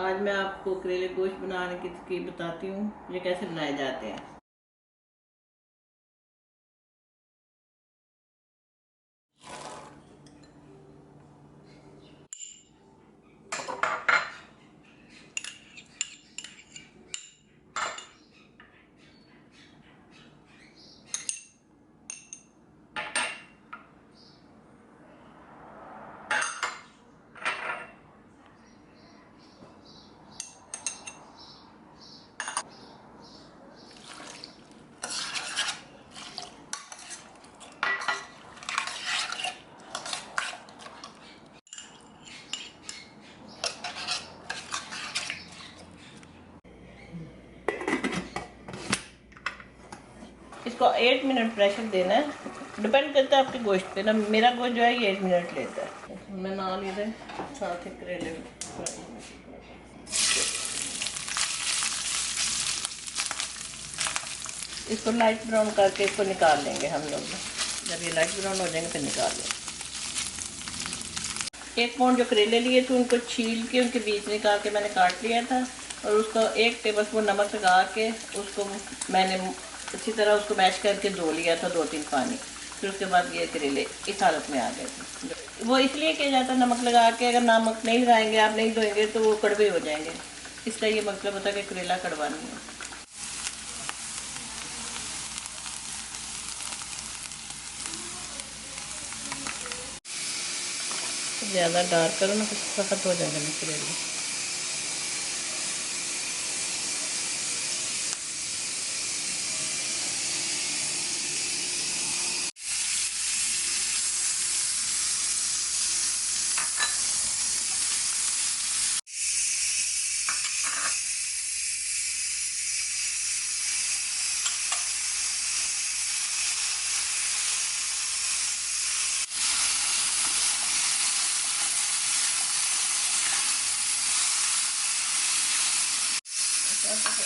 आज मैं आपको करेले गोश्त बनाने की बताती हूँ, ये कैसे बनाए जाते हैं। इसको 8 मिनट प्रेशर देना है, डिपेंड करता है आपके गोश्त पे ना। मेरा गोश्त जो है ये 8 मिनट लेता है। मैं ना ले साथ ही करेले इसको लाइट ब्राउन करके इसको निकाल लेंगे हम लोग। जब ये लाइट ब्राउन हो जाएंगे फिर निकाल लेंगे। 1 पाउंड जो करेले लिए थे उनको छील के उनके बीज निकाल के मैंने काट लिया था, और उसको 1 टेबलस्पून नमक लगा के उसको मैंने अच्छी तरह उसको मैश करके धो लिया था 2-3 पानी। फिर उसके बाद ये करेले इस हालत में आ गए थे। वो इसलिए किया जाता है नमक लगा के, अगर नमक नहीं लगाएंगे आप, नहीं धोएंगे तो वो कड़वे हो जाएंगे। इसका ये मतलब होता है कि करेला कड़वा नहीं है। ज़्यादा डार्क करो ना, फिर सख्त हो जाएगा ना करेले।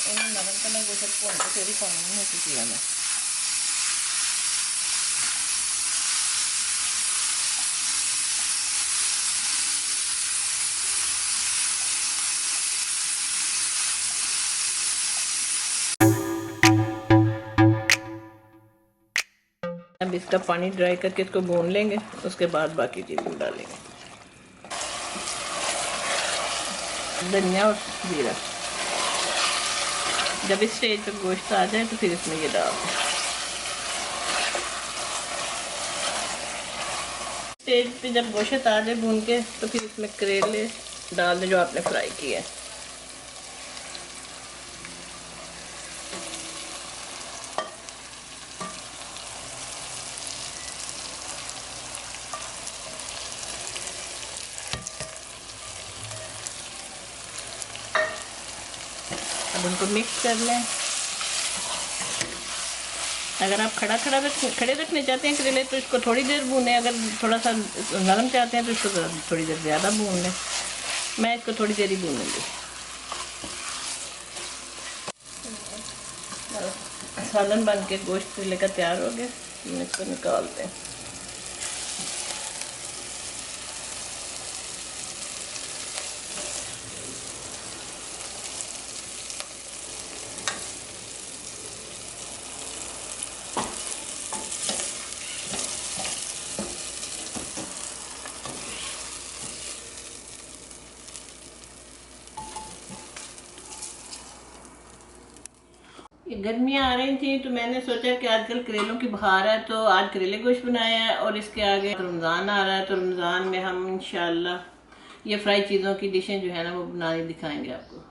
ini naman ka ng gusat po. Kasi rin pang nasisiya na. अब इसका पानी ड्राई करके इसको भून लेंगे, उसके बाद बाकी चीज़ें डालेंगे। धनिया और जीरा। जब इस स्टेज पर गोश्त आ जाए तो फिर इसमें ये डाल दें। स्टेज पे जब गोश्त आ जाए भून के तो फिर इसमें करेले डाल दें जो आपने फ्राई किया है। अब उनको मिक्स कर लें। अगर आप खड़े रखने चाहते हैं करेले तो इसको थोड़ी देर भूनें। अगर थोड़ा सा नरम चाहते हैं तो इसको थोड़ी देर ज़्यादा भून लें। मैं इसको थोड़ी देर ही भूनूंगी। सालन बन के गोश्त करेले का तैयार हो गया। इसको निकालते हैं। गर्मियाँ आ रही थी तो मैंने सोचा कि आजकल करेलों की बहार है, तो आज करेले गोश्त बनाया है। और इसके आगे रमज़ान आ रहा है, तो रमज़ान में हम इंशाल्लाह ये फ्राई चीज़ों की डिशें जो है ना वो बनाने दिखाएंगे आपको।